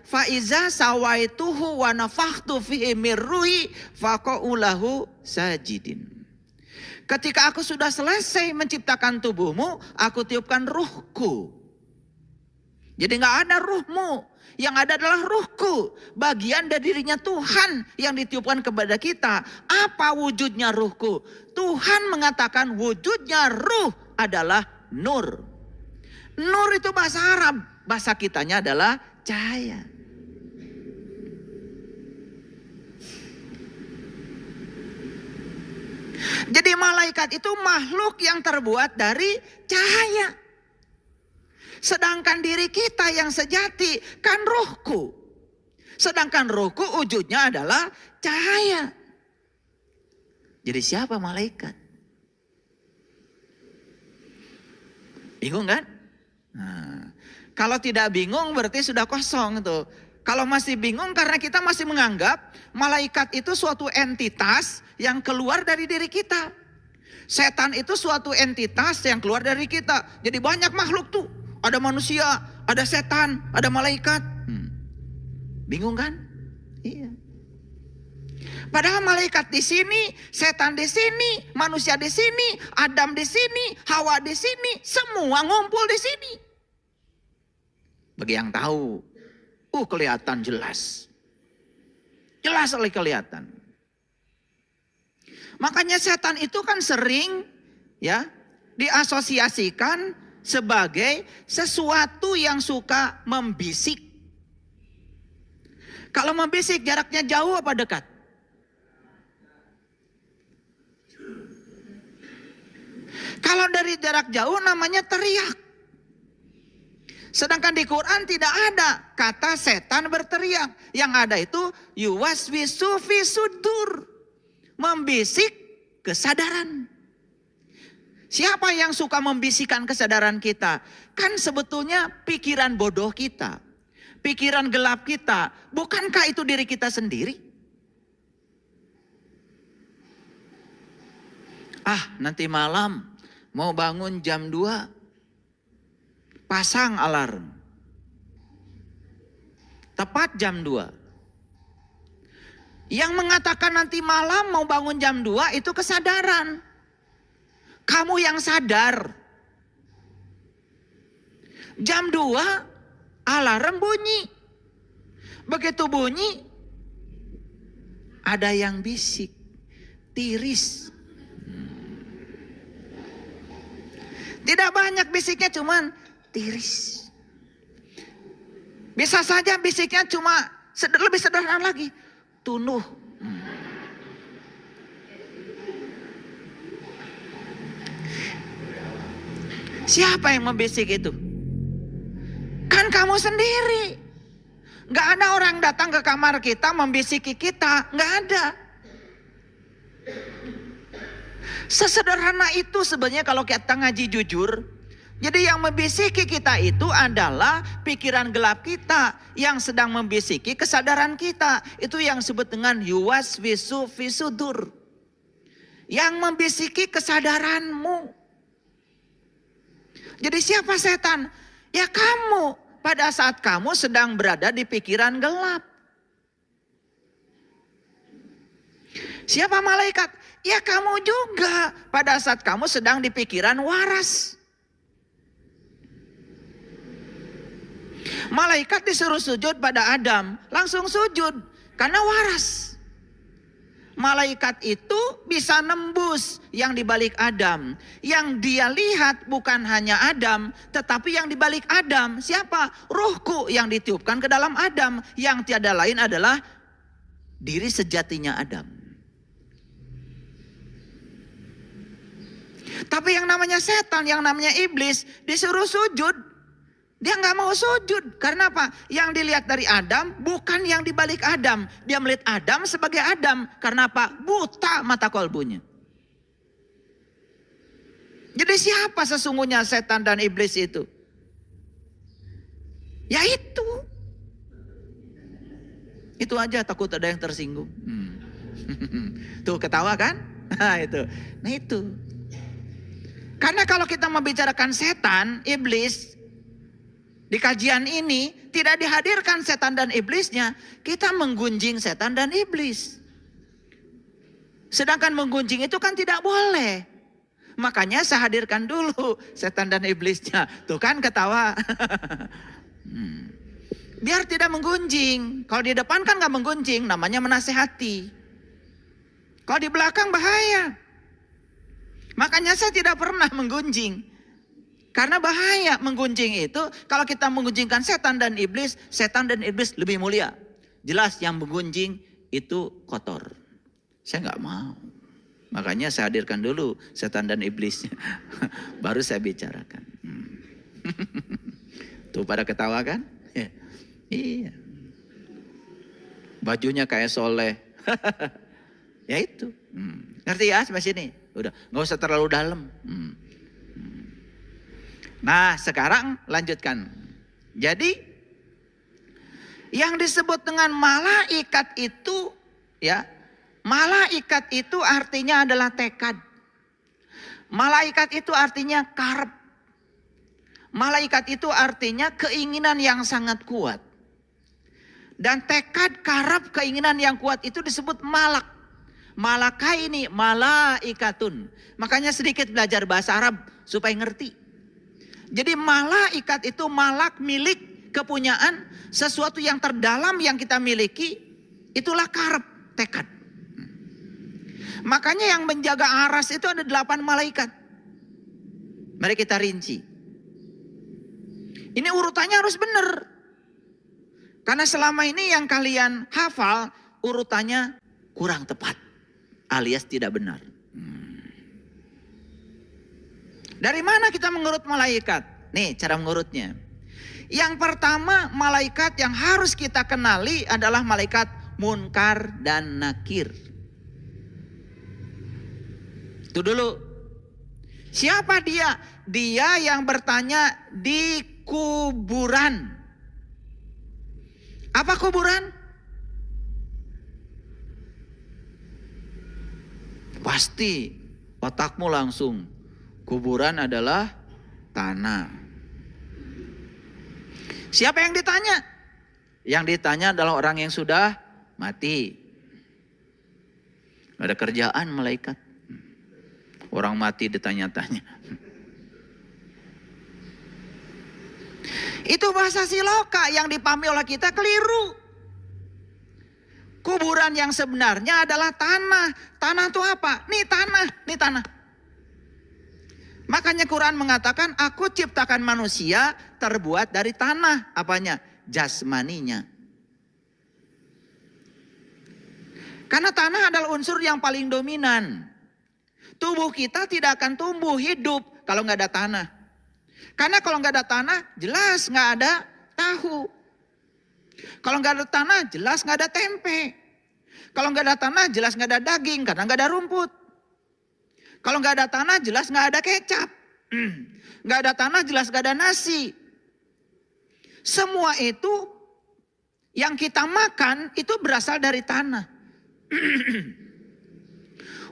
fa iza sawaituhu wa nafakhtu fihi mir ruhi faqa'u lahu sajidin. Ketika aku sudah selesai menciptakan tubuhmu, aku tiupkan ruhku. Jadi gak ada ruhmu, yang ada adalah ruhku. Bagian dari dirinya Tuhan yang ditiupkan kepada kita. Apa wujudnya ruhku? Tuhan mengatakan wujudnya ruh adalah nur. Nur itu bahasa Arab, bahasa kitanya adalah cahaya. Jadi malaikat itu makhluk yang terbuat dari cahaya. Sedangkan diri kita yang sejati kan ruhku. Sedangkan ruhku wujudnya adalah cahaya. Jadi siapa malaikat? Bingung kan? Nah, kalau tidak bingung berarti sudah kosong tuh. Kalau masih bingung karena kita masih menganggap malaikat itu suatu entitas yang keluar dari diri kita. Setan itu suatu entitas yang keluar dari kita. Jadi banyak makhluk tuh. Ada manusia, ada setan, ada malaikat. Bingung kan? Iya. Padahal malaikat di sini, setan di sini, manusia di sini, Adam di sini, Hawa di sini, semua ngumpul di sini. Bagi yang tahu, kelihatan jelas. Jelas sekali kelihatan. Makanya setan itu kan sering ya diasosiasikan sebagai sesuatu yang suka membisik. Kalau membisik jaraknya jauh apa dekat? Kalau dari jarak jauh namanya teriak. Sedangkan di Quran tidak ada kata setan berteriak. Yang ada itu yuwaswisu fi sudur. Membisik kesadaran. Siapa yang suka membisikkan kesadaran kita? Kan sebetulnya pikiran bodoh kita. Pikiran gelap kita. Bukankah itu diri kita sendiri? Nanti malam mau bangun jam 2. Pasang alarm. Tepat jam 2. Yang mengatakan nanti malam mau bangun jam 2 itu kesadaran. Kamu yang sadar. Jam 2 alarm bunyi. Begitu bunyi ada yang bisik. Tiris. Tidak banyak bisiknya, cuman tiris. Bisa saja bisiknya cuma lebih sederhana lagi. Tunuh. Siapa yang membisik itu? Kan kamu sendiri. Gak ada orang datang ke kamar kita membisiki kita. Gak ada. Sesederhana itu sebenarnya kalau kita ngaji jujur. Jadi yang membisiki kita itu adalah pikiran gelap kita. Yang sedang membisiki kesadaran kita. Itu yang disebut dengan yuwaswisu fi sudur. Yang membisiki kesadaranmu. Jadi siapa setan? Ya kamu. Pada saat kamu sedang berada di pikiran gelap. Siapa malaikat? Ya kamu juga. Pada saat kamu sedang di pikiran waras. Malaikat disuruh sujud pada Adam. Langsung sujud. Karena waras. Malaikat itu bisa nembus yang dibalik Adam. Yang dia lihat bukan hanya Adam, tetapi yang dibalik Adam. Siapa? Ruhku yang ditiupkan ke dalam Adam. Yang tiada lain adalah diri sejatinya Adam. Tapi yang namanya setan, yang namanya iblis disuruh sujud. Dia gak mau sujud. Karena apa? Yang dilihat dari Adam bukan yang dibalik Adam. Dia melihat Adam sebagai Adam. Karena apa? Buta mata kolbunya. Jadi siapa sesungguhnya setan dan iblis itu? Ya itu. Itu aja takut ada yang tersinggung. Tuh ketawa kan? Nah itu. Karena kalau kita membicarakan setan, iblis, di kajian ini tidak dihadirkan setan dan iblisnya, kita menggunjing setan dan iblis. Sedangkan menggunjing itu kan tidak boleh. Makanya saya hadirkan dulu setan dan iblisnya. Tuh kan ketawa. Biar tidak menggunjing. Kalau di depan kan gak menggunjing, namanya menasehati. Kalau di belakang bahaya. Makanya saya tidak pernah menggunjing. Karena bahaya menggunjing itu, kalau kita menggunjingkan setan dan iblis lebih mulia. Jelas yang menggunjing itu kotor. Saya nggak mau. Makanya saya hadirkan dulu setan dan iblisnya. Baru saya bicarakan. Tuh pada ketawa kan? Iya. Bajunya kayak soleh. Ya itu. Ngerti ya sampai sini? Udah, nggak usah terlalu dalam. Nah, sekarang lanjutkan. Jadi yang disebut dengan malaikat itu ya, malaikat itu artinya adalah tekad. Malaikat itu artinya karep. Malaikat itu artinya keinginan yang sangat kuat. Dan tekad, karep, keinginan yang kuat itu disebut malak. Malaka ini malaikatun. Makanya sedikit belajar bahasa Arab supaya ngerti. Jadi malaikat itu malak, milik, kepunyaan, sesuatu yang terdalam yang kita miliki, itulah karep, tekad. Makanya yang menjaga aras itu ada 8 malaikat. Mari kita rinci. Ini urutannya harus benar. Karena selama ini yang kalian hafal, urutannya kurang tepat, alias tidak benar. Dari mana kita mengurut malaikat? Nih cara mengurutnya. Yang pertama, malaikat yang harus kita kenali adalah malaikat Munkar dan Nakir. Itu dulu. Siapa dia? Dia yang bertanya di kuburan. Apa kuburan? Pasti otakmu langsung. Kuburan adalah tanah. Siapa yang ditanya? Yang ditanya adalah orang yang sudah mati. Ada kerjaan malaikat. Orang mati ditanya-tanya. Itu bahasa siloka yang dipahami oleh kita keliru. Kuburan yang sebenarnya adalah tanah. Tanah itu apa? Nih tanah, nih tanah. Makanya Quran mengatakan aku ciptakan manusia terbuat dari tanah. Apanya? Jasmaninya. Karena tanah adalah unsur yang paling dominan. Tubuh kita tidak akan tumbuh hidup kalau nggak ada tanah. Karena kalau nggak ada tanah jelas nggak ada tahu. Kalau nggak ada tanah jelas nggak ada tempe. Kalau nggak ada tanah jelas nggak ada daging karena nggak ada rumput. Kalau nggak ada tanah jelas nggak ada kecap. Nggak ada tanah jelas nggak ada nasi. Semua itu yang kita makan itu berasal dari tanah.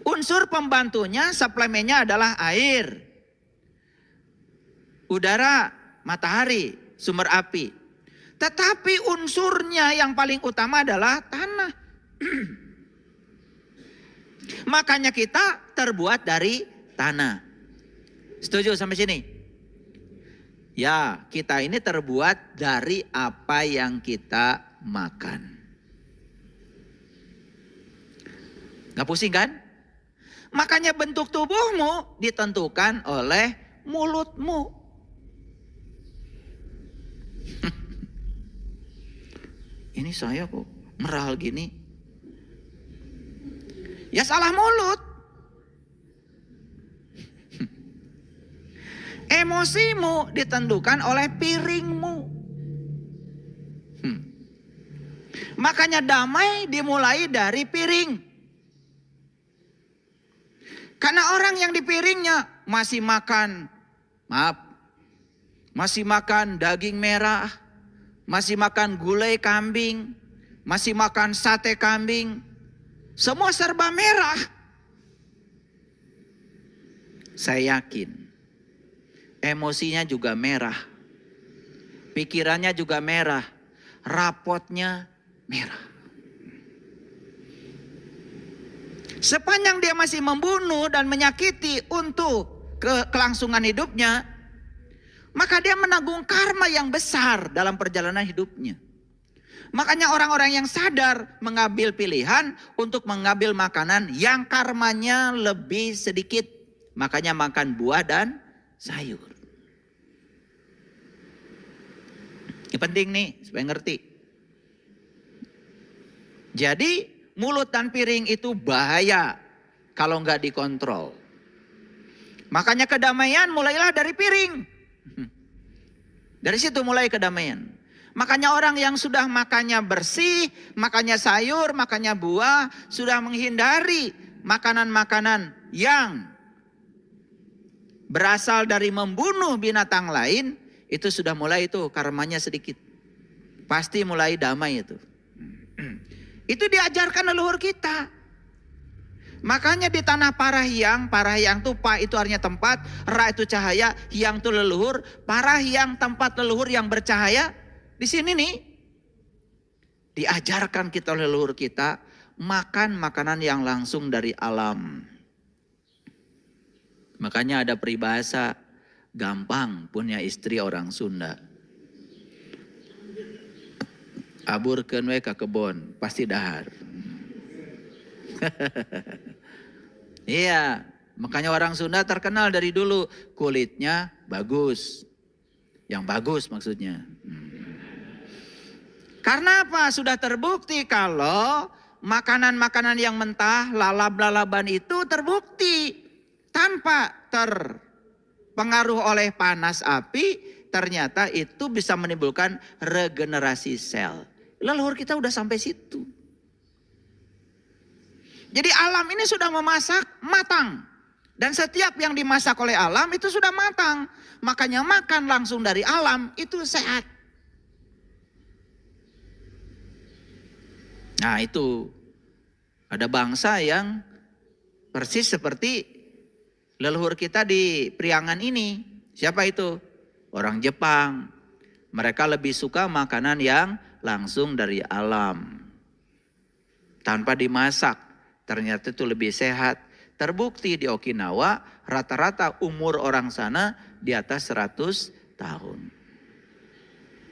Unsur pembantunya, suplemennya adalah air, udara, matahari, sumber api. Tetapi unsurnya yang paling utama adalah tanah. Makanya kita terbuat dari tanah. Setuju sampai sini? Ya, kita ini terbuat dari apa yang kita makan. Gak pusing kan? Makanya bentuk tubuhmu ditentukan oleh mulutmu. Ini saya kok meral gini. Ya salah mulut. Emosimu ditentukan oleh piringmu. Makanya damai dimulai dari piring. Karena orang yang di piringnya masih makan, masih makan daging merah, masih makan gulai kambing, masih makan sate kambing, semua serba merah. Saya yakin emosinya juga merah, pikirannya juga merah. rapotnya merah. Sepanjang dia masih membunuh dan menyakiti untuk kelangsungan hidupnya, maka dia menanggung karma yang besar dalam perjalanan hidupnya. Makanya orang-orang yang sadar mengambil pilihan untuk mengambil makanan yang karmanya lebih sedikit. Makanya makan buah dan sayur. Ini penting nih supaya ngerti. Jadi mulut dan piring itu bahaya kalau nggak dikontrol. Makanya kedamaian mulailah dari piring. Dari situ mulai kedamaian. Makanya orang yang sudah makannya bersih, makannya sayur, makannya buah, sudah menghindari makanan-makanan yang berasal dari membunuh binatang lain, itu sudah mulai itu karmanya sedikit. Pasti mulai damai itu. Itu diajarkan leluhur kita. Makanya di tanah Parahyang itu pa itu artinya tempat, ra itu cahaya, hyang itu leluhur, Parahyang tempat leluhur yang bercahaya. Di sini nih diajarkan kita oleh leluhur kita makan makanan yang langsung dari alam. Makanya ada peribahasa gampang punya istri orang Sunda. Aburkeun we ka kebon pasti dahar. Iya, makanya orang Sunda terkenal dari dulu kulitnya bagus. Yang bagus maksudnya. Karena apa? Sudah terbukti kalau makanan-makanan yang mentah, lalab-lalaban itu terbukti tanpa terpengaruh oleh panas api, ternyata itu bisa menimbulkan regenerasi sel. Leluhur kita udah sampai situ. Jadi alam ini sudah memasak matang. Dan setiap yang dimasak oleh alam itu sudah matang. Makanya makan langsung dari alam itu sehat. Nah itu ada bangsa yang persis seperti leluhur kita di Priangan ini. Siapa itu? Orang Jepang. Mereka lebih suka makanan yang langsung dari alam. Tanpa dimasak. Ternyata itu lebih sehat. Terbukti di Okinawa rata-rata umur orang sana di atas 100 tahun.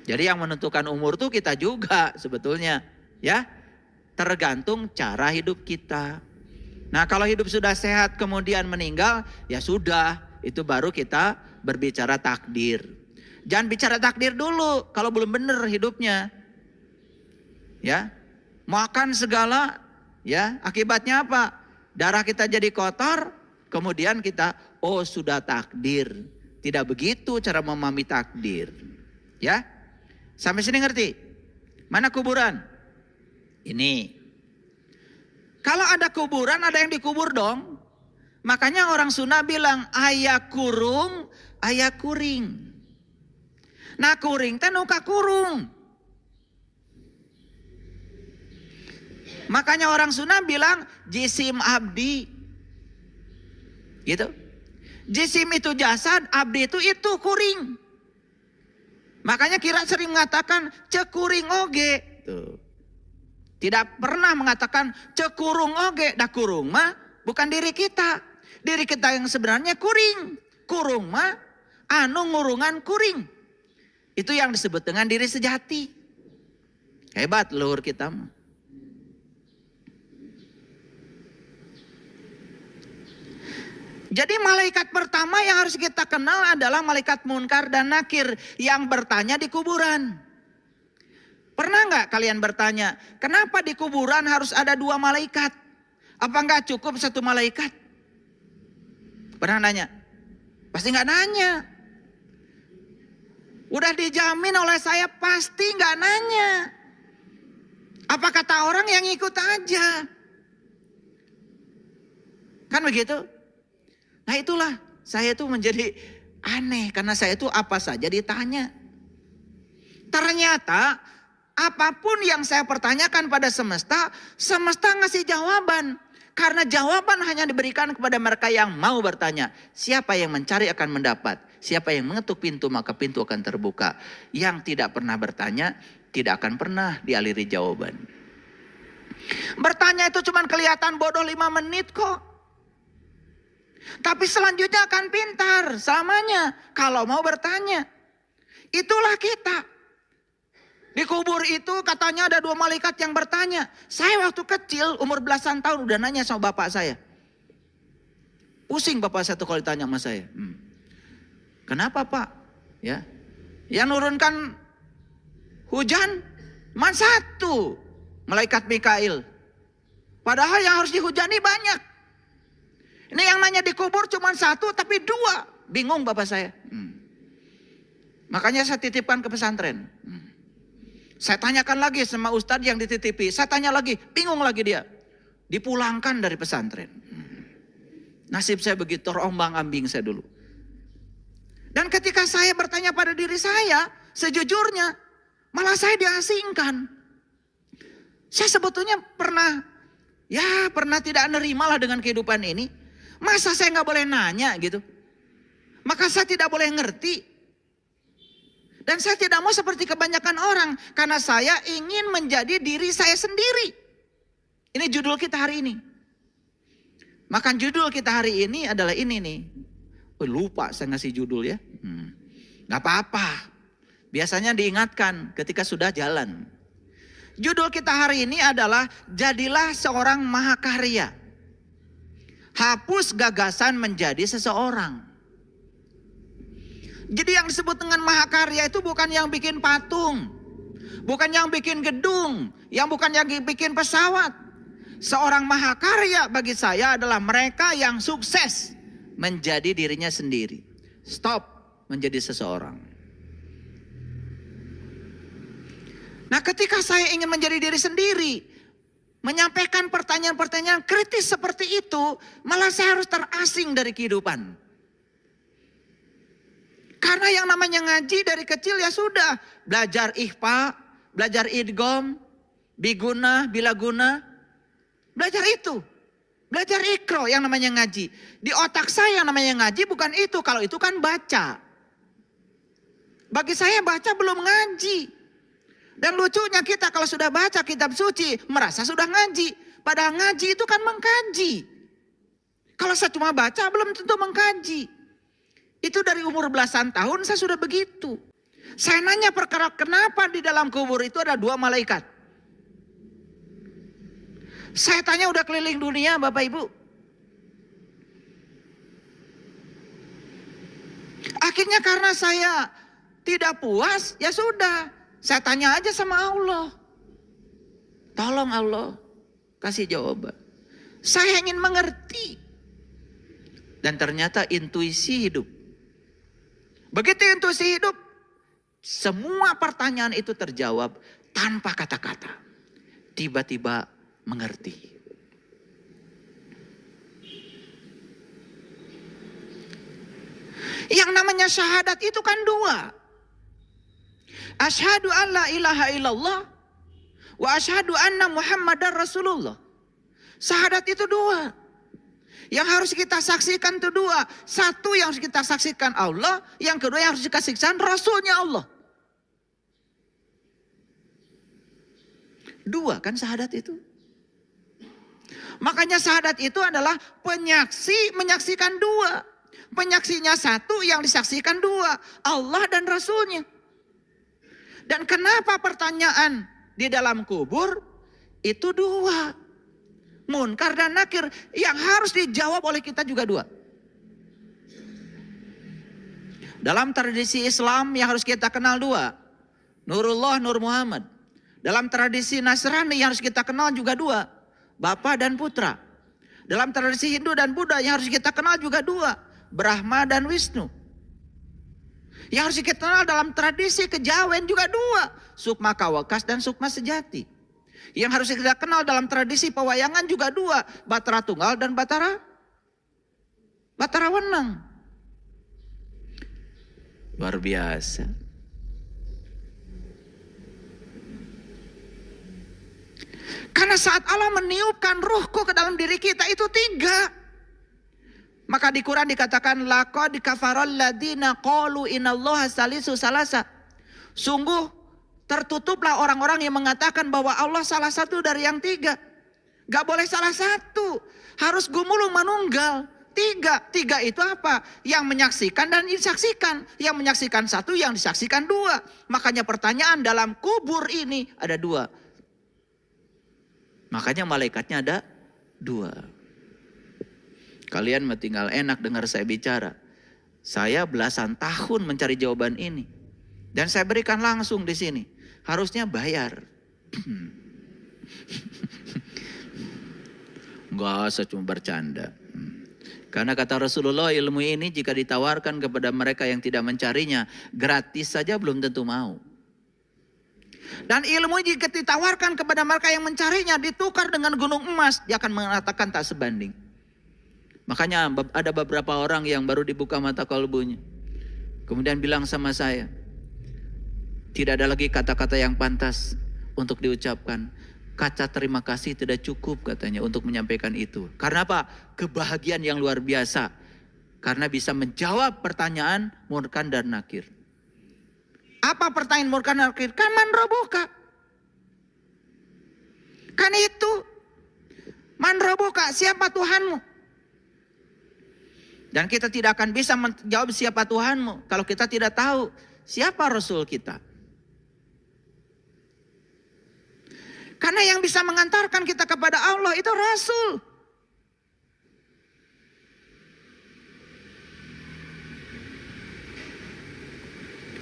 Jadi yang menentukan umur tuh kita juga sebetulnya. Ya. Tergantung cara hidup kita. Nah kalau hidup sudah sehat kemudian meninggal, ya sudah. Itu baru kita berbicara takdir. Jangan bicara takdir dulu kalau belum benar hidupnya. Ya, makan segala, ya akibatnya apa? Darah kita jadi kotor, kemudian kita, oh sudah takdir. Tidak begitu cara memahami takdir. Ya, sampai sini ngerti? Mana kuburan? Ini. Kalau ada kuburan, ada yang dikubur dong. Makanya orang Sunda bilang, aya kurung, aya kuring. Nah kuring teh nuka kurung. Makanya orang Sunda bilang, jisim abdi. Gitu. Jisim itu jasad, abdi itu kuring. Makanya Kira sering mengatakan, cekuring oge. Tuh. Tidak pernah mengatakan cekurung oge, dah kurung mah bukan diri kita. Diri kita yang sebenarnya kuring. Kurung mah anu ngurungan kuring. Itu yang disebut dengan diri sejati. Hebat leluhur kita mah. Jadi malaikat pertama yang harus kita kenal adalah malaikat Munkar dan Nakir yang bertanya di kuburan. Pernah nggak kalian bertanya, kenapa di kuburan harus ada 2 malaikat? Apa nggak cukup 1 malaikat? Pernah nanya? Pasti nggak nanya. Udah dijamin oleh saya pasti nggak nanya. Apa kata orang yang ikut aja? Kan begitu? Nah itulah saya tuh menjadi aneh karena saya tuh apa saja ditanya. Ternyata apapun yang saya pertanyakan pada semesta, semesta ngasih jawaban. Karena jawaban hanya diberikan kepada mereka yang mau bertanya. Siapa yang mencari akan mendapat. Siapa yang mengetuk pintu maka pintu akan terbuka. Yang tidak pernah bertanya tidak akan pernah dialiri jawaban. Bertanya itu cuma kelihatan bodoh 5 menit kok. Tapi selanjutnya akan pintar selamanya kalau mau bertanya. Itulah kita. Di kubur itu katanya ada 2 malaikat yang bertanya. Saya waktu kecil umur belasan tahun udah nanya sama bapak saya. Pusing bapak saya tuh kalau ditanya sama saya. Kenapa Pak? Ya, yang nurunkan hujan cuma 1, malaikat Mikail. Padahal yang harus dihujani banyak. Ini yang nanya di kubur cuma 1 tapi 2. Bingung bapak saya. Makanya saya titipkan ke pesantren. Saya tanyakan lagi sama ustadz yang dititipi. Saya tanya lagi, bingung lagi dia. Dipulangkan dari pesantren. Nasib saya begitu, terombang ambing saya dulu. Dan ketika saya bertanya pada diri saya, sejujurnya malah saya diasingkan. Saya sebetulnya pernah tidak nerima lah dengan kehidupan ini. Masa saya nggak boleh nanya gitu? Maka saya tidak boleh ngerti. Dan saya tidak mau seperti kebanyakan orang. Karena saya ingin menjadi diri saya sendiri. Ini judul kita hari ini. Maka judul kita hari ini adalah ini nih. Lupa saya ngasih judul ya. Gak apa-apa. Biasanya diingatkan ketika sudah jalan. Judul kita hari ini adalah jadilah seorang mahakarya. Hapus gagasan menjadi seseorang. Jadi yang disebut dengan mahakarya itu bukan yang bikin patung. Bukan yang bikin gedung. Yang bukan yang bikin pesawat. Seorang mahakarya bagi saya adalah mereka yang sukses menjadi dirinya sendiri. Stop menjadi seseorang. Nah ketika saya ingin menjadi diri sendiri, menyampaikan pertanyaan-pertanyaan kritis seperti itu, malah saya harus terasing dari kehidupan. Karena yang namanya ngaji dari kecil ya sudah. Belajar ikhfa, belajar idgham, biguna, bilaguna. Belajar itu. Belajar ikro yang namanya ngaji. Di otak saya yang namanya ngaji bukan itu. Kalau itu kan baca. Bagi saya baca belum ngaji. Dan lucunya kita kalau sudah baca kitab suci merasa sudah ngaji. Padahal ngaji itu kan mengkaji. Kalau saya cuma baca belum tentu mengkaji. Itu dari umur belasan tahun saya sudah begitu. Saya nanya perkara kenapa di dalam kubur itu ada 2 malaikat. Saya tanya udah keliling dunia Bapak Ibu. Akhirnya karena saya tidak puas ya sudah. Saya tanya aja sama Allah. Tolong Allah kasih jawaban. Saya ingin mengerti. Dan ternyata intuisi hidup. Begitu intuisi hidup, semua pertanyaan itu terjawab tanpa kata-kata. Tiba-tiba mengerti. Yang namanya syahadat itu kan 2. Asyhadu an la ilaha illallah wa asyhadu anna Muhammadar Rasulullah. Syahadat itu 2. Yang harus kita saksikan itu 2. Satu yang harus kita saksikan Allah. Yang kedua yang harus kita saksikan Rasulnya Allah. 2 kan syahadat itu. Makanya syahadat itu adalah penyaksi menyaksikan 2. Penyaksinya 1 yang disaksikan 2. Allah dan Rasulnya. Dan kenapa pertanyaan di dalam kubur itu 2. Munkar dan nakir yang harus dijawab oleh kita juga 2. Dalam tradisi Islam yang harus kita kenal 2. Nurullah, Nur Muhammad. Dalam tradisi Nasrani yang harus kita kenal juga 2. Bapa dan putra. Dalam tradisi Hindu dan Buddha yang harus kita kenal juga 2. Brahma dan Wisnu. Yang harus kita kenal dalam tradisi kejawen juga 2. Sukma Kawakas dan Sukma Sejati. Yang harus kita kenal dalam tradisi pewayangan juga 2. Batara Tunggal dan Batara Wenang. Luar biasa. Karena saat Allah meniupkan ruhku ke dalam diri kita itu 3. Maka di Quran dikatakan laqad kafaral ladina qalu innallaha salisu salasa. Sungguh Tertutuplah orang-orang yang mengatakan bahwa Allah salah satu dari yang tiga. Gak boleh salah satu. Harus gumulung manunggal. Tiga itu apa? Yang menyaksikan dan disaksikan. Yang menyaksikan satu, yang disaksikan dua. Makanya pertanyaan dalam kubur ini ada dua. Makanya malaikatnya ada dua. Kalian tinggal enak dengar saya bicara. Saya belasan tahun mencari jawaban ini. Dan saya berikan langsung di sini. Harusnya bayar. Enggak, saya cuma bercanda. Karena kata Rasulullah, ilmu ini jika ditawarkan kepada mereka yang tidak mencarinya, gratis saja belum tentu mau. Dan ilmu jika ditawarkan kepada mereka yang mencarinya, ditukar dengan gunung emas, dia akan mengatakan tak sebanding. Makanya ada beberapa orang yang baru dibuka mata kalbunya. Kemudian bilang sama saya, tidak ada lagi kata-kata yang pantas untuk diucapkan. Kata terima kasih tidak cukup katanya untuk menyampaikan itu. Karena apa? Kebahagiaan yang luar biasa. Karena bisa menjawab pertanyaan Munkar dan Nakir. Apa pertanyaan Munkar dan Nakir? Kan man robuka. Kan itu. Man robuka, siapa Tuhanmu? Dan kita tidak akan bisa menjawab siapa Tuhanmu kalau kita tidak tahu siapa Rasul kita. Karena yang bisa mengantarkan kita kepada Allah itu Rasul.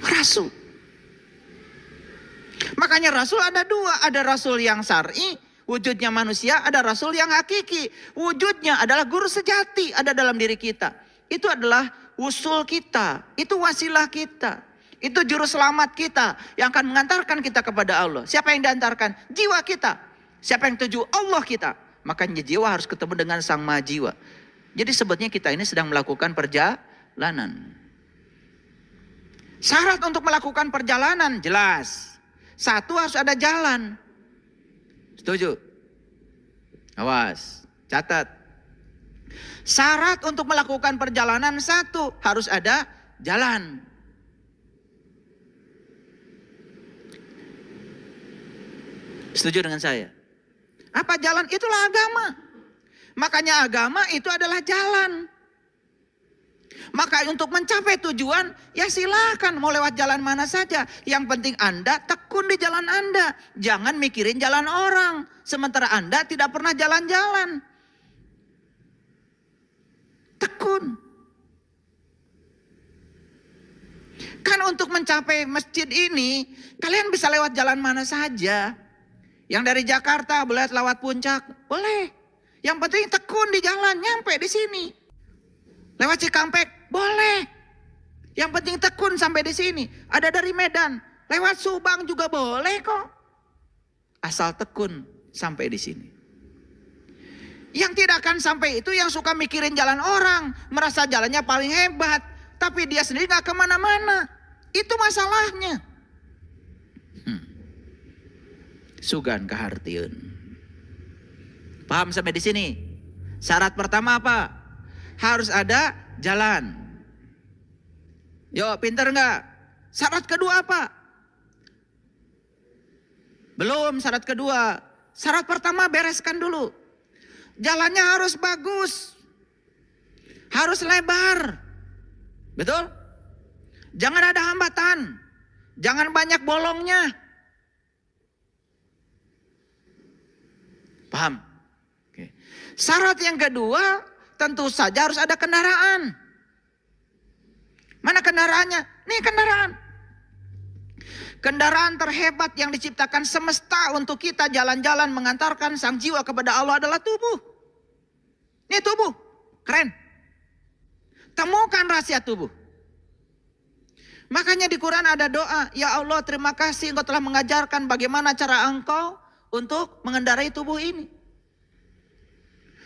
Rasul. Makanya Rasul ada dua. Ada Rasul yang syar'i, wujudnya manusia. Ada Rasul yang hakiki. Wujudnya adalah guru sejati. Ada dalam diri kita. Itu adalah usul kita. Itu wasilah kita. Itu juru selamat kita yang akan mengantarkan kita kepada Allah. Siapa yang diantarkan? Jiwa kita. Siapa yang tuju? Allah kita. Makanya jiwa harus ketemu dengan sang maha jiwa. Jadi sebetulnya kita ini sedang melakukan perjalanan. Syarat untuk melakukan perjalanan jelas. Satu, harus ada jalan. Setuju? Awas, catat. Syarat untuk melakukan perjalanan satu, harus ada jalan. Setuju dengan saya? Apa jalan? Itulah agama. Makanya agama itu adalah jalan. Maka untuk mencapai tujuan, ya silakan mau lewat jalan mana saja. Yang penting Anda tekun di jalan Anda. Jangan mikirin jalan orang. Sementara Anda tidak pernah jalan-jalan. Tekun. Kan untuk mencapai masjid ini, kalian bisa lewat jalan mana saja. Yang dari Jakarta boleh lewat Puncak, boleh. Yang penting tekun di jalan, nyampe di sini. Lewat Cikampek, boleh. Yang penting tekun sampai di sini. Ada dari Medan, lewat Subang juga boleh kok. Asal tekun sampai di sini. Yang tidak akan sampai itu yang suka mikirin jalan orang, merasa jalannya paling hebat, tapi dia sendiri gak kemana-mana. Itu masalahnya. Sugan kahartieun. Paham sampai di sini? Syarat pertama apa? Harus ada jalan. Yo, pinter nggak? Syarat kedua apa? Belum syarat kedua. Syarat pertama bereskan dulu. Jalannya harus bagus. Harus lebar. Betul? Jangan ada hambatan. Jangan banyak bolongnya. Paham? Oke. Syarat yang kedua, tentu saja harus ada kendaraan. Mana kendaraannya? Nih kendaraan. Kendaraan terhebat yang diciptakan semesta untuk kita jalan-jalan mengantarkan sang jiwa kepada Allah adalah tubuh. Ini tubuh, keren. Temukan rahasia tubuh. Makanya di Quran ada doa, ya Allah terima kasih Engkau telah mengajarkan bagaimana cara Engkau untuk mengendarai tubuh ini.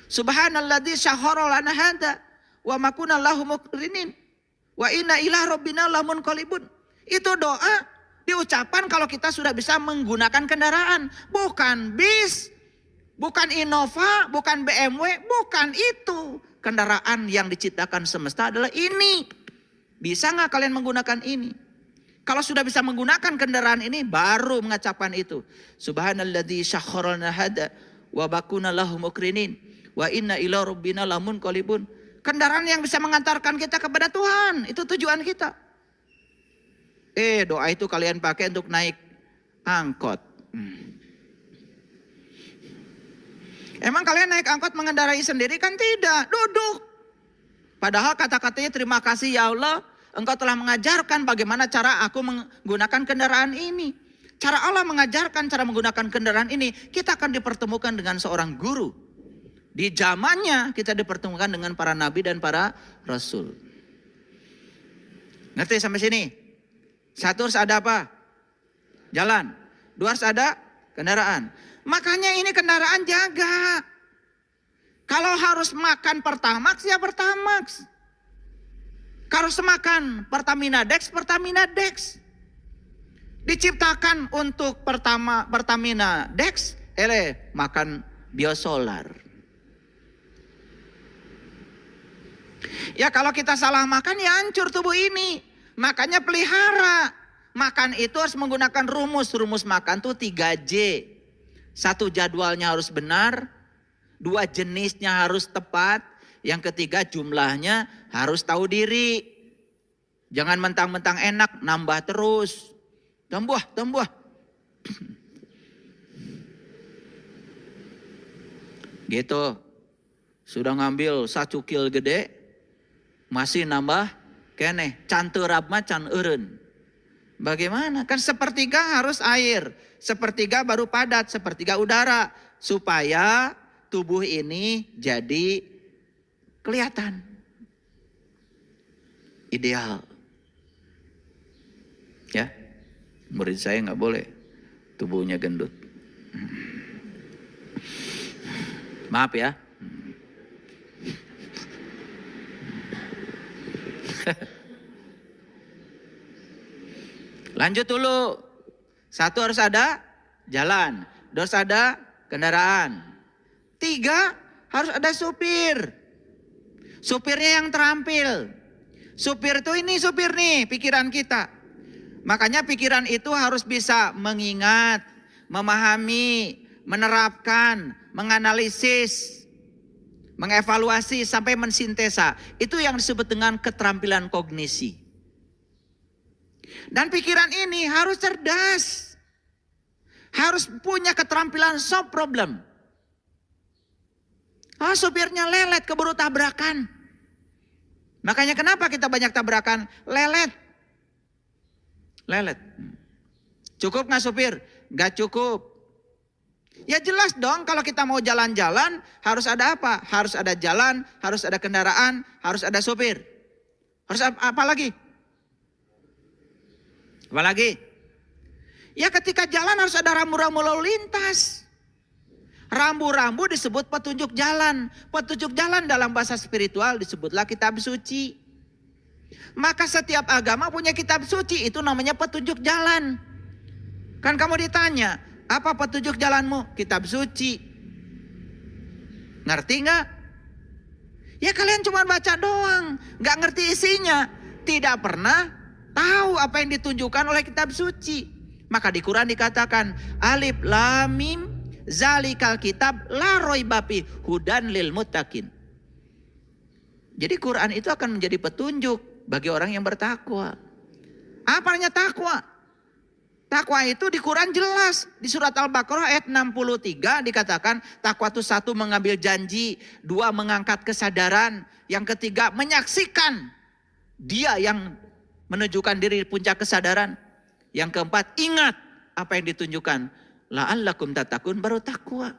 Subhanalladzi syahhara lana hadza wa ma kunna lahu muqrinin wa inna ila rabbina lamunqalibun. Itu doa diucapkan kalau kita sudah bisa menggunakan kendaraan, bukan bis, bukan Innova, bukan BMW, bukan itu. Kendaraan yang diciptakan semesta adalah ini. Bisa nggak kalian menggunakan ini? Kalau sudah bisa menggunakan kendaraan ini, baru mengucapkan itu. Subhanalladzi syakhkhara lana hada wa bakuna lahu muqrinin wa inna ila rabbina lamunqalibun. Kendaraan yang bisa mengantarkan kita kepada Tuhan, itu tujuan kita. Doa itu kalian pakai untuk naik angkot. Emang kalian naik angkot mengendarai sendiri kan? Tidak, duduk. Padahal kata-katanya terima kasih ya Allah, Engkau telah mengajarkan bagaimana cara aku menggunakan kendaraan ini. Cara Allah mengajarkan cara menggunakan kendaraan ini, kita akan dipertemukan dengan seorang guru. Di zamannya kita dipertemukan dengan para nabi dan para rasul. Ngerti sampai sini? Satu harus ada apa? Jalan. Dua harus ada kendaraan. Makanya ini kendaraan jaga. Kalau harus makan Pertamax ya Pertamax. Kalau harus makan Pertamina Dex, Pertamina Dex. Diciptakan untuk Pertamina Dex, makan biosolar. Ya kalau kita salah makan ya hancur tubuh ini. Makanya pelihara. Makan itu harus menggunakan rumus. Rumus makan tuh 3J. 1 jadwalnya harus benar. 2 jenisnya harus tepat. Yang ketiga jumlahnya harus tahu diri. Jangan mentang-mentang enak nambah terus. Tambah. Gitu. Sudah ngambil 1 kil gede. Masih nambah keneh. Can teurap mah can eureun. Bagaimana? Kan sepertiga harus air. Sepertiga baru padat. Sepertiga udara. Supaya tubuh ini jadi kelihatan ideal. Ya, murid saya nggak boleh tubuhnya gendut. Maaf ya. Lanjut dulu. 1 harus ada jalan. 2 harus ada kendaraan. 3 harus ada supir. Supirnya yang terampil. Supir itu ini supir nih pikiran kita. Makanya pikiran itu harus bisa mengingat, memahami, menerapkan, menganalisis, mengevaluasi sampai mensintesa. Itu yang disebut dengan keterampilan kognisi. Dan pikiran ini harus cerdas. Harus punya keterampilan solve problem. Supirnya lelet keburu tabrakan. Makanya kenapa kita banyak tabrakan? Lelet. Cukup gak supir? Gak cukup. Ya jelas dong kalau kita mau jalan-jalan harus ada apa? Harus ada jalan, harus ada kendaraan, harus ada supir. Harus apa lagi? Apa lagi? Ya ketika jalan harus ada rambu-rambu lalu lintas. Rambu-rambu disebut petunjuk jalan. Petunjuk jalan dalam bahasa spiritual disebutlah kitab suci. Maka setiap agama punya kitab suci, itu namanya petunjuk jalan. Kan kamu ditanya, apa petunjuk jalanmu? Kitab suci. Ngerti gak? Ya kalian cuma baca doang, gak ngerti isinya. Tidak pernah tahu apa yang ditunjukkan oleh kitab suci. Maka di Quran dikatakan, Alif Lam Mim Zalikal kitab la raiba fi hudan lil muttaqin. Jadi Quran itu akan menjadi petunjuk bagi orang yang bertakwa. Apa artinya takwa? Takwa itu di Quran jelas. Di surat Al-Baqarah ayat 63 dikatakan takwa itu 1 mengambil janji, 2 mengangkat kesadaran, yang ketiga menyaksikan dia yang menunjukkan diri puncak kesadaran, yang keempat ingat apa yang ditunjukkan. La'allakum tatakun, baru takwa.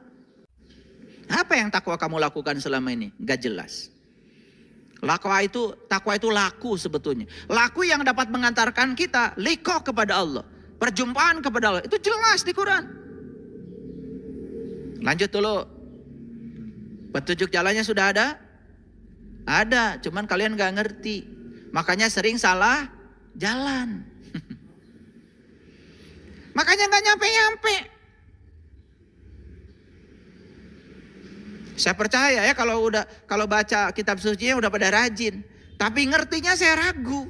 Apa yang takwa kamu lakukan selama ini? Gak jelas. Takwa itu laku sebetulnya. Laku yang dapat mengantarkan kita liqo kepada Allah. Perjumpaan kepada Allah. Itu jelas di Quran. Lanjut dulu. Petunjuk jalannya sudah ada? Ada, cuman kalian gak ngerti. Makanya sering salah jalan. Makanya gak nyampe-nyampe. Saya percaya ya kalau baca kitab suci udah pada rajin, tapi ngertinya saya ragu.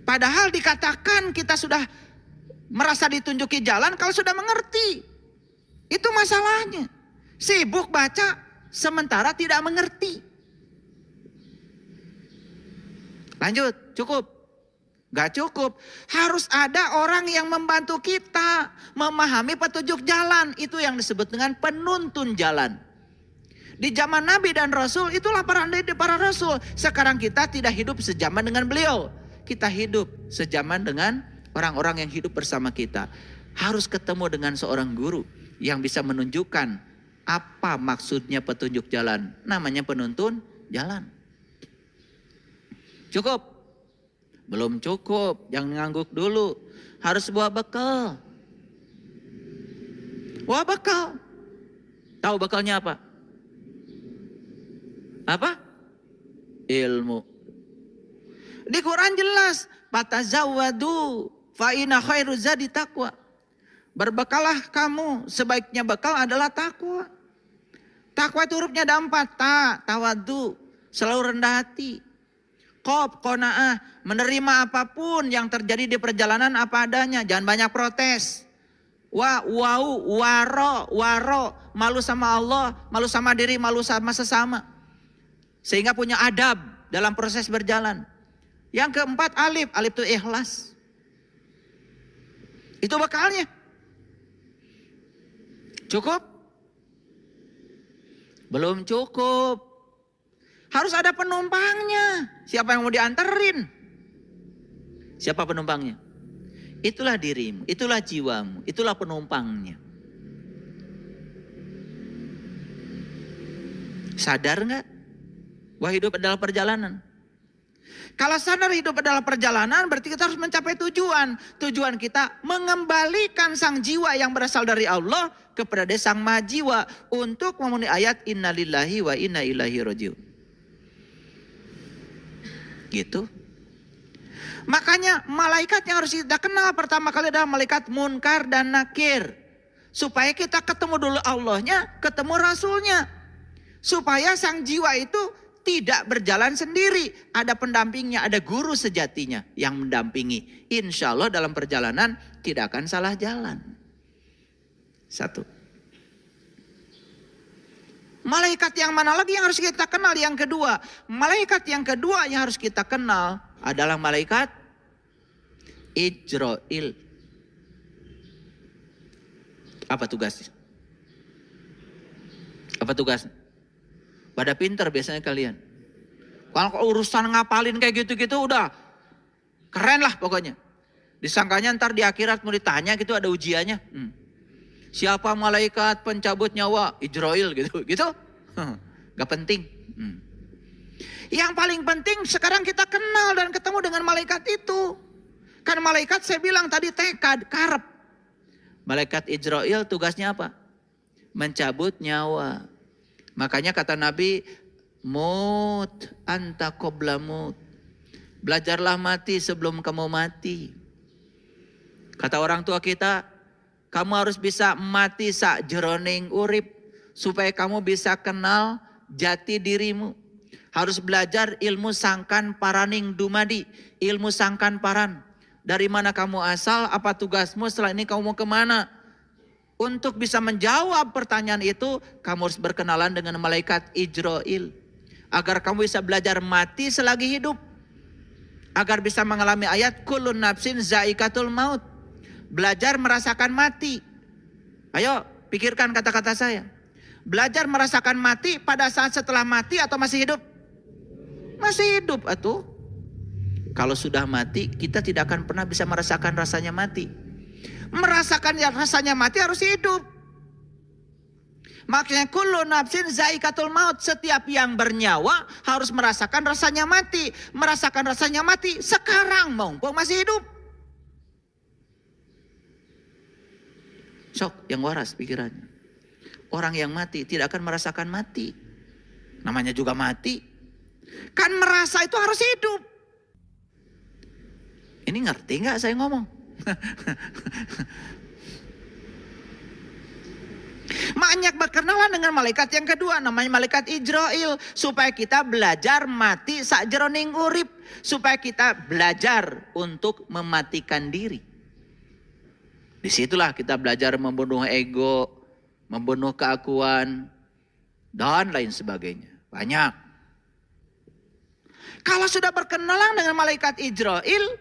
Padahal dikatakan kita sudah merasa ditunjuki jalan kalau sudah mengerti. Itu masalahnya. Sibuk baca sementara tidak mengerti. Lanjut, cukup? Gak cukup. Harus ada orang yang membantu kita memahami petunjuk jalan. Itu yang disebut dengan penuntun jalan. Di zaman Nabi dan Rasul itulah para Rasul. Sekarang kita tidak hidup sejaman dengan beliau. Kita hidup sejaman dengan orang-orang yang hidup bersama kita. Harus ketemu dengan seorang guru yang bisa menunjukkan apa maksudnya petunjuk jalan. Namanya penuntun jalan. Cukup? Belum cukup, jangan ngangguk dulu. Harus bawa bekal. Bawa bekal. Tahu bekalnya apa? Apa? Ilmu. Di Quran jelas, fatazawwadu fa inna khairu zadi taqwa. Berbekalah kamu, sebaiknya bekal adalah takwa. Takwa itu hurufnya ada 4, tawadu, selalu rendah hati. Qob, qanaah, menerima apapun yang terjadi di perjalanan apa adanya, jangan banyak protes. Waro, malu sama Allah, malu sama diri, malu sama sesama. Sehingga punya adab dalam proses berjalan. Yang keempat alif itu ikhlas. Itu bekalnya. Cukup? Belum cukup. Harus ada penumpangnya. Siapa yang mau dianterin? Siapa penumpangnya? Itulah dirimu, itulah jiwamu, itulah penumpangnya. Sadar nggak? Bahwa hidup adalah perjalanan. Kalau sadar hidup adalah perjalanan, berarti kita harus mencapai tujuan. Tujuan kita mengembalikan sang jiwa yang berasal dari Allah kepada sang maha jiwa untuk memenuhi ayat innalillahi wa inna ilaihi rajiun. Gitu. Makanya malaikat yang harus kita kenal pertama kali adalah malaikat Munkar dan Nakir. Supaya kita ketemu dulu Allahnya, ketemu Rasulnya. Supaya sang jiwa itu tidak berjalan sendiri. Ada pendampingnya, ada guru sejatinya yang mendampingi. Insya Allah dalam perjalanan tidak akan salah jalan. 1. Malaikat yang mana lagi yang harus kita kenal? Yang kedua. Malaikat yang kedua yang harus kita kenal adalah malaikat Ijrail. Apa tugasnya? Apa tugasnya? Pada pintar biasanya kalian. Kalau urusan ngapalin kayak gitu-gitu udah keren lah pokoknya. Disangkanya ntar di akhirat mau ditanya gitu ada ujiannya. Siapa malaikat pencabut nyawa? Ijrail gitu. Gitu? Gak penting. Yang paling penting sekarang kita kenal dan ketemu dengan malaikat itu. Kan malaikat saya bilang tadi tekad, karep. Malaikat Ijrail tugasnya apa? Mencabut nyawa. Makanya kata Nabi, mut anta qabla mut. Belajarlah mati sebelum kamu mati. Kata orang tua kita, kamu harus bisa mati sak jeroning urip. Supaya kamu bisa kenal jati dirimu. Harus belajar ilmu sangkan paraning dumadi. Ilmu sangkan paran. Dari mana kamu asal, apa tugasmu, setelah ini kamu mau kemana? Untuk bisa menjawab pertanyaan itu, kamu harus berkenalan dengan malaikat Ijrail. Agar kamu bisa belajar mati selagi hidup. Agar bisa mengalami ayat, kullun nafsin zaikatul maut. Belajar merasakan mati. Ayo, pikirkan kata-kata saya. Belajar merasakan mati pada saat setelah mati atau masih hidup? Masih hidup, atuh. Kalau sudah mati, kita tidak akan pernah bisa merasakan rasanya mati. Merasakan rasanya mati harus hidup. Makanya kullu nafsin zaikatul maut. Setiap yang bernyawa harus merasakan rasanya mati. Merasakan rasanya mati sekarang mumpung masih hidup. Sok yang waras pikirannya. Orang yang mati tidak akan merasakan mati. Namanya juga mati. Kan merasa itu harus hidup. Ini ngerti gak saya ngomong? Makanya banyak berkenalan dengan malaikat yang kedua, namanya malaikat Ijrail, supaya kita belajar mati sakjroning urip, supaya kita belajar untuk mematikan diri. Disitulah kita belajar membunuh ego, membunuh keakuan, dan lain sebagainya. Banyak. Kalau sudah berkenalan dengan malaikat Ijrail,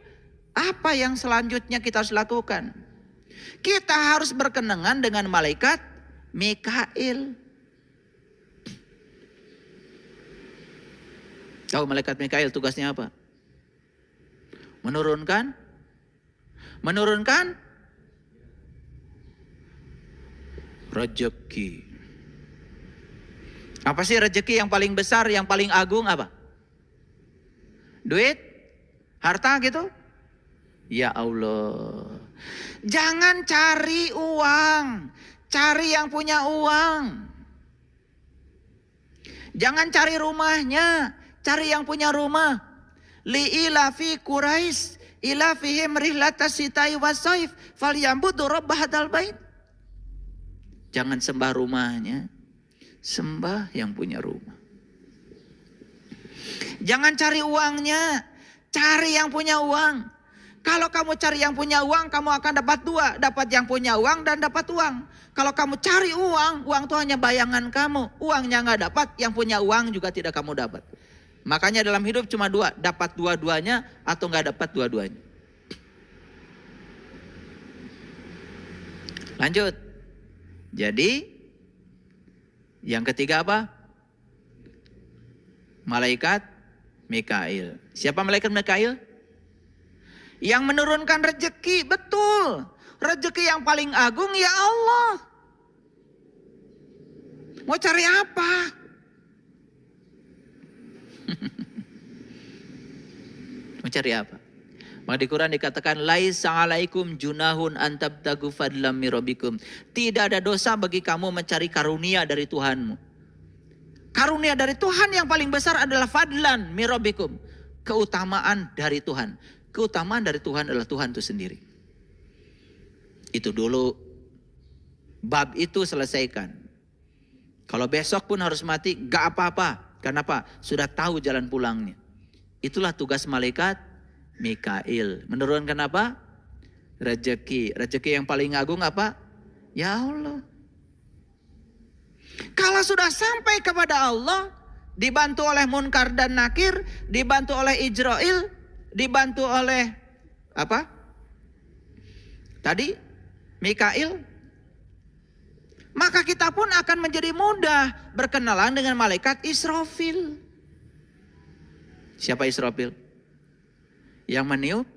apa yang selanjutnya kita harus lakukan? Kita harus berkenalan dengan malaikat Mikail. Tahu malaikat Mikail tugasnya apa? Menurunkan rezeki. Apa sih rezeki yang paling besar, yang paling agung apa? Duit? Harta gitu? Ya Allah. Jangan cari uang, cari yang punya uang. Jangan cari rumahnya, cari yang punya rumah. Li ilafi Quraisy ilafihim rihlatas sitai wasaif falyambudu rabb hadzal bait. Jangan sembah rumahnya, sembah yang punya rumah. Jangan cari uangnya, cari yang punya uang. Kalau kamu cari yang punya uang, kamu akan dapat dua. Dapat yang punya uang dan dapat uang. Kalau kamu cari uang, uang itu hanya bayangan kamu. Uangnya nggak dapat, yang punya uang juga tidak kamu dapat. Makanya dalam hidup cuma dua. Dapat dua-duanya atau nggak dapat dua-duanya. Lanjut. Jadi, yang ketiga apa? Malaikat Mikail. Siapa malaikat Mikail? Yang menurunkan rezeki, betul. Rezeki yang paling agung ya Allah. Mau cari apa? Mau cari apa? Maka di Quran dikatakan laisa alaikum junahun antabtagu fadlam mirabbikum. Tidak ada dosa bagi kamu mencari karunia dari Tuhanmu. Karunia dari Tuhan yang paling besar adalah fadlan mirabbikum. Keutamaan dari Tuhan. Keutamaan dari Tuhan adalah Tuhan itu sendiri. Itu dulu. Bab itu selesaikan. Kalau besok pun harus mati, gak apa-apa. Kenapa? Sudah tahu jalan pulangnya. Itulah tugas malaikat Mikail. Menurunkan apa? Rezeki. Rezeki yang paling agung apa? Ya Allah. Kalau sudah sampai kepada Allah, dibantu oleh Munkar dan Nakir, dibantu oleh Ijrail, dibantu oleh apa? Tadi Mikail. Maka kita pun akan menjadi mudah berkenalan dengan malaikat Israfil. Siapa Israfil? Yang meniup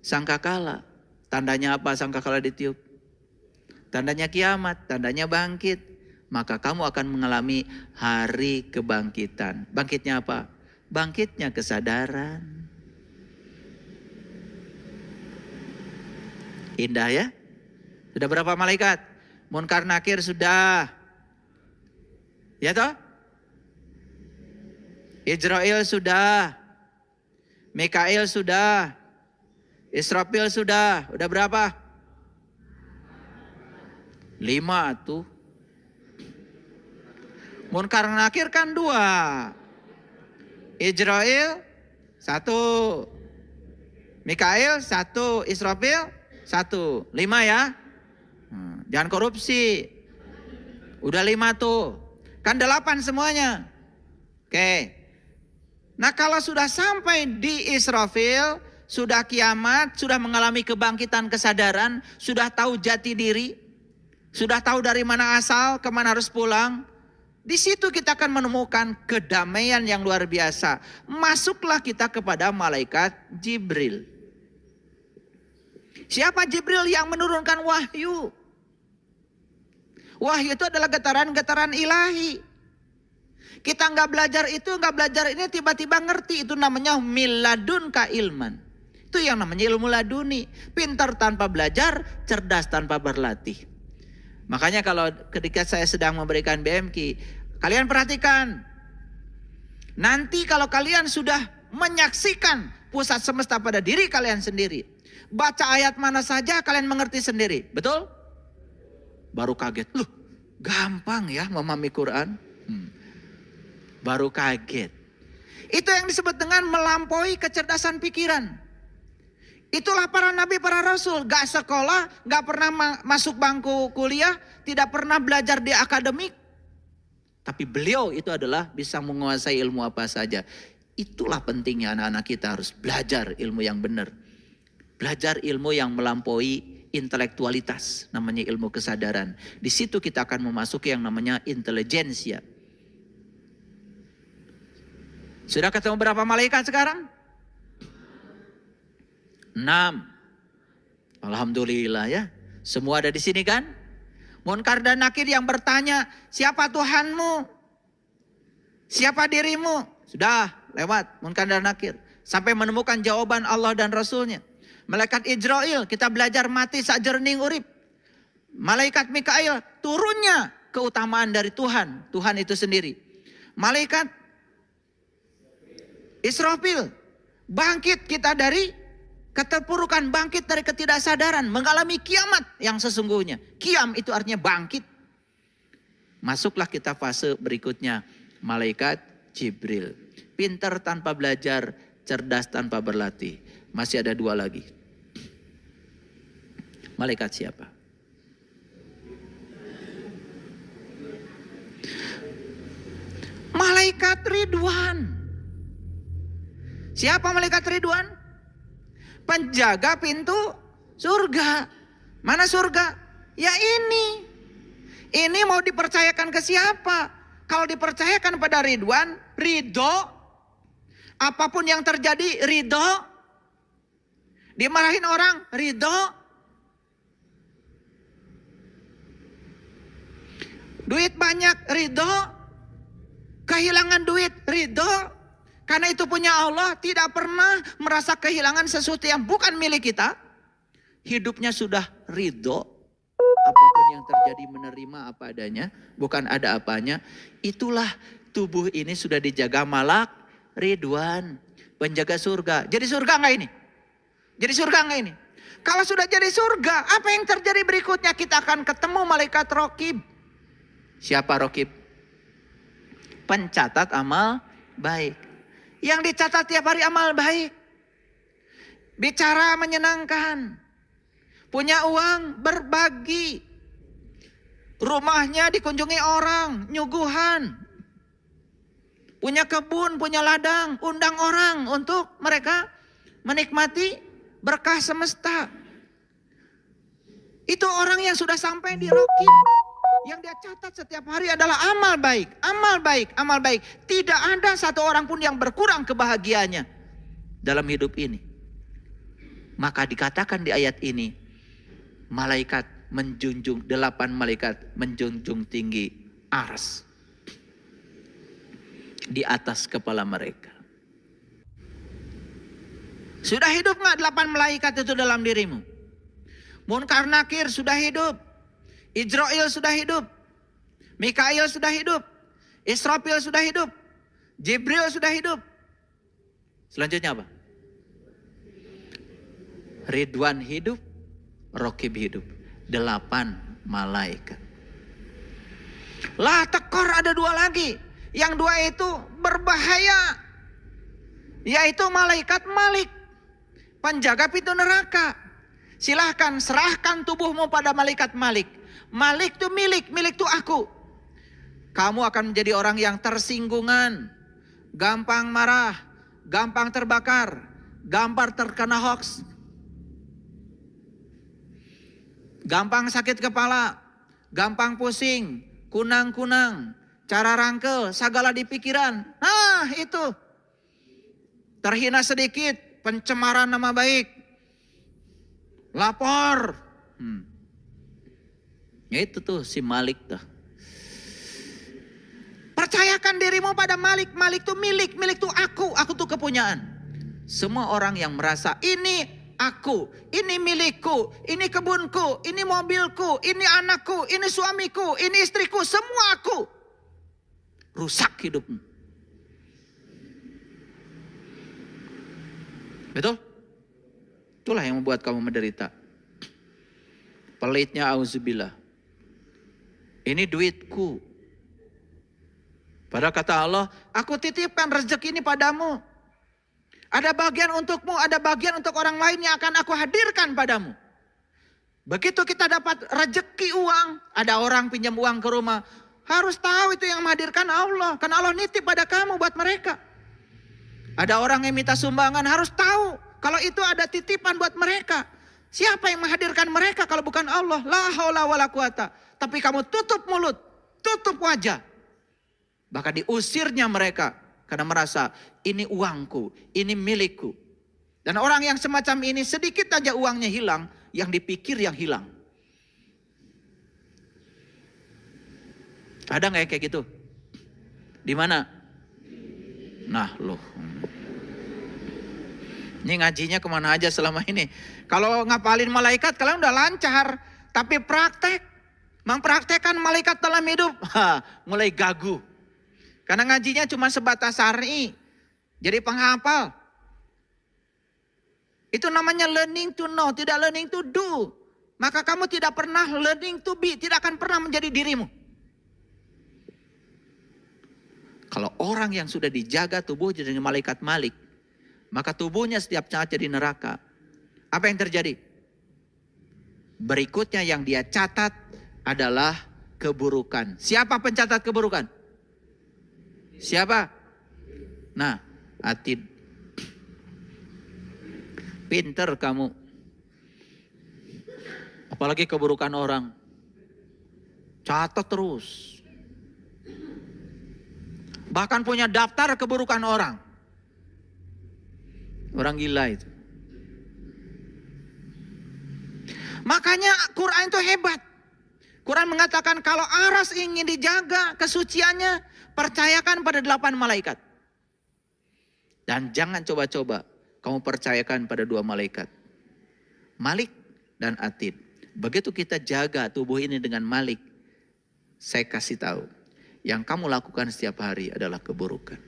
sangkakala. Tandanya apa sangkakala ditiup? Tandanya kiamat, tandanya bangkit. Maka kamu akan mengalami hari kebangkitan. Bangkitnya apa? Bangkitnya kesadaran. Indah ya? Sudah berapa malaikat? Munkar Nakir sudah. Ya toh? Ijrail sudah. Mikail sudah. Israfil sudah. Udah berapa? 5 tuh. Munkar Nakir kan 2. Ijrail 1. Mikail 1. Israfil 1. 5 ya. Jangan korupsi. Udah 5 tuh. Kan 8 semuanya. Oke. Nah kalau sudah sampai di Israfil, sudah kiamat, sudah mengalami kebangkitan kesadaran, sudah tahu jati diri, sudah tahu dari mana asal, kemana harus pulang. Di situ kita akan menemukan kedamaian yang luar biasa. Masuklah kita kepada malaikat Jibril. Siapa Jibril yang menurunkan wahyu? Wahyu itu adalah getaran-getaran ilahi. Kita nggak belajar itu, nggak belajar ini, tiba-tiba ngerti. Itu namanya miladun ka ilman. Itu yang namanya ilmu laduni. Pintar tanpa belajar, cerdas tanpa berlatih. Makanya kalau ketika saya sedang memberikan BMK, kalian perhatikan. Nanti kalau kalian sudah menyaksikan pusat semesta pada diri kalian sendiri, baca ayat mana saja kalian mengerti sendiri. Betul? Baru kaget. Loh, Gampang ya memahami Quran. Baru kaget. Itu yang disebut dengan melampaui kecerdasan pikiran. Itulah para nabi, para rasul. Gak sekolah, gak pernah masuk bangku kuliah, tidak pernah belajar di akademik. Tapi beliau itu adalah bisa menguasai ilmu apa saja. Itulah pentingnya anak-anak kita harus belajar ilmu yang benar. Belajar ilmu yang melampaui intelektualitas, namanya ilmu kesadaran. Di situ kita akan memasuki yang namanya intelijensia. Sudah ketemu berapa malaikat sekarang? 6. Alhamdulillah ya. Semua ada di sini kan? Munkar dan Nakir yang bertanya, siapa Tuhanmu? Siapa dirimu? Sudah lewat Munkar dan Nakir. Sampai menemukan jawaban Allah dan Rasulnya. Malaikat Ijrail, kita belajar mati sak jerning urip. Malaikat Mikail, turunnya keutamaan dari Tuhan. Tuhan itu sendiri. Malaikat Israfil, bangkit kita dari keterpurukan, bangkit dari ketidaksadaran, mengalami kiamat yang sesungguhnya. Kiam itu artinya bangkit. Masuklah kita fase berikutnya, malaikat Jibril. Pintar tanpa belajar, cerdas tanpa berlatih. Masih ada 2 lagi. Malaikat siapa? Malaikat Ridwan. Siapa malaikat Ridwan? Penjaga pintu surga. Mana surga? Ya ini. Ini mau dipercayakan ke siapa? Kalau dipercayakan pada Ridwan, ridho. Apapun yang terjadi, ridho. Dimarahin orang, ridho. Duit banyak, ridho. Kehilangan duit, ridho. Karena itu punya Allah, tidak pernah merasa kehilangan sesuatu yang bukan milik kita. Hidupnya sudah ridho. Apapun yang terjadi menerima apa adanya, bukan ada apanya. Itulah tubuh ini sudah dijaga malak Ridwan, penjaga surga. Jadi surga enggak ini? Jadi surga enggak ini? Kalau sudah jadi surga, apa yang terjadi berikutnya? Kita akan ketemu malaikat Rokib. Siapa Rokib? Pencatat amal baik. Yang dicatat tiap hari amal baik. Bicara menyenangkan. Punya uang berbagi. Rumahnya dikunjungi orang, nyuguhan. Punya kebun, punya ladang, undang orang untuk mereka menikmati berkah semesta. Itu orang yang sudah sampai di Rokib. Yang dia catat setiap hari adalah amal baik, amal baik, amal baik. Tidak ada satu orang pun yang berkurang kebahagiaannya dalam hidup ini. Maka dikatakan di ayat ini, malaikat menjunjung, 8 malaikat menjunjung tinggi ars di atas kepala mereka. Sudah hidup nggak 8 malaikat itu dalam dirimu? Munkar Nakir sudah hidup. Ijrail sudah hidup. Mikail sudah hidup. Israfil sudah hidup. Jibril sudah hidup. Selanjutnya apa? Ridwan hidup. Rokib hidup. 8 malaikat. Lah tekor ada 2 lagi. Yang 2 itu berbahaya. Yaitu malaikat Malik. Penjaga pintu neraka. Silahkan serahkan tubuhmu pada malaikat Malik. Malik itu milik itu aku. Kamu akan menjadi orang yang tersinggungan, gampang marah, gampang terbakar, gampang terkena hoax, gampang sakit kepala, gampang pusing, kunang-kunang, cara rangkel, segala di pikiran. Nah itu, terhina sedikit, pencemaran nama baik, lapor. Ya itu tuh si Malik tuh. Percayakan dirimu pada Malik. Malik tuh milik tuh aku tuh kepunyaan. Semua orang yang merasa ini aku, ini milikku, ini kebunku, ini mobilku, ini anakku, ini suamiku, ini istriku, semua aku. Rusak hidupmu. Betul? Itulah yang membuat kamu menderita. Pelitnya auzubillah. Ini duitku. Padahal kata Allah, aku titipkan rezeki ini padamu. Ada bagian untukmu, ada bagian untuk orang lain yang akan aku hadirkan padamu. Begitu kita dapat rezeki uang, ada orang pinjam uang ke rumah, harus tahu itu yang menghadirkan Allah. Karena Allah nitip pada kamu buat mereka. Ada orang yang minta sumbangan, harus tahu kalau itu ada titipan buat mereka. Siapa yang menghadirkan mereka kalau bukan Allah? La haula wala quwata. Tapi kamu tutup mulut, tutup wajah. Bahkan diusirnya mereka karena merasa ini uangku, ini milikku. Dan orang yang semacam ini sedikit aja uangnya hilang, yang dipikir yang hilang. Ada nggak kayak gitu? Di mana? Nah loh. Ini ngajinya kemana aja selama ini? Kalau ngapalin malaikat kalian udah lancar. Tapi praktek, mempraktekkan malaikat dalam hidup, mulai gagu. Karena ngajinya cuma sebatas syar'i. Jadi penghafal. Itu namanya learning to know, tidak learning to do. Maka kamu tidak pernah learning to be, tidak akan pernah menjadi dirimu. Kalau orang yang sudah dijaga tubuhnya dengan malaikat Malik, maka tubuhnya setiap saat jadi neraka. Apa yang terjadi? Berikutnya yang dia catat adalah keburukan. Siapa pencatat keburukan? Siapa? Nah, Atid. Pinter kamu. Apalagi keburukan orang. Catat terus. Bahkan punya daftar keburukan orang. Orang gila itu. Makanya Quran itu hebat. Quran mengatakan kalau aras ingin dijaga kesuciannya, percayakan pada 8 malaikat. Dan jangan coba-coba kamu percayakan pada 2 malaikat. Malik dan Atid. Begitu kita jaga tubuh ini dengan Malik, saya kasih tahu. Yang kamu lakukan setiap hari adalah keburukan.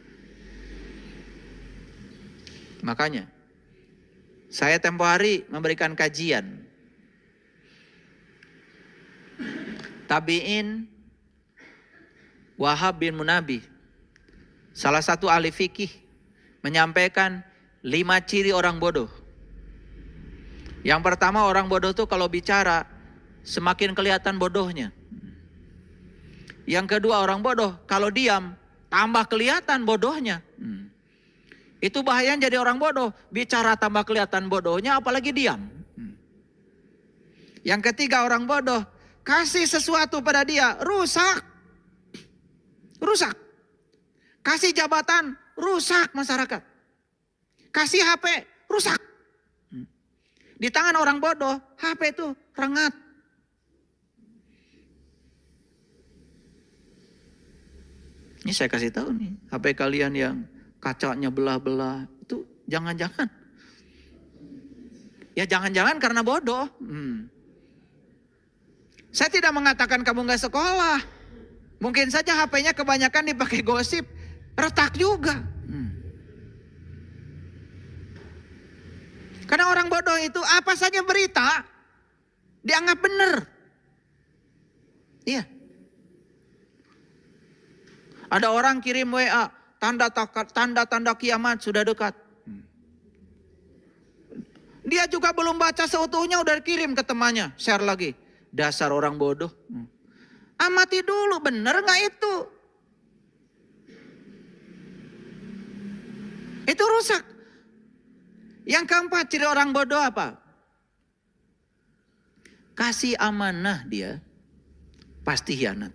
Makanya, saya tempo hari memberikan kajian. Tabi'in Wahab bin Munabbih, salah satu ahli fikih, menyampaikan 5 ciri orang bodoh. Yang pertama, orang bodoh itu kalau bicara semakin kelihatan bodohnya. Yang kedua, orang bodoh kalau diam tambah kelihatan bodohnya. Itu bahayanya jadi orang bodoh, bicara tambah kelihatan bodohnya apalagi diam. Yang ketiga, orang bodoh kasih sesuatu pada dia, rusak. Rusak. Kasih jabatan, rusak masyarakat. Kasih HP, rusak. Di tangan orang bodoh, HP itu rengat. Ini saya kasih tahu nih, HP kalian yang kacanya belah-belah, itu jangan-jangan. Ya jangan-jangan karena bodoh. Saya tidak mengatakan kamu gak sekolah. Mungkin saja HP-nya kebanyakan dipakai gosip, retak juga. Karena orang bodoh itu apa saja berita dianggap benar. Iya. Ada orang kirim WA, tanda-tanda kiamat sudah dekat. Dia juga belum baca seutuhnya udah kirim ke temannya, share lagi. Dasar orang bodoh. Amati dulu, benar gak itu? Itu rusak. Yang keempat, ciri orang bodoh apa? Kasih amanah dia, pasti hianat.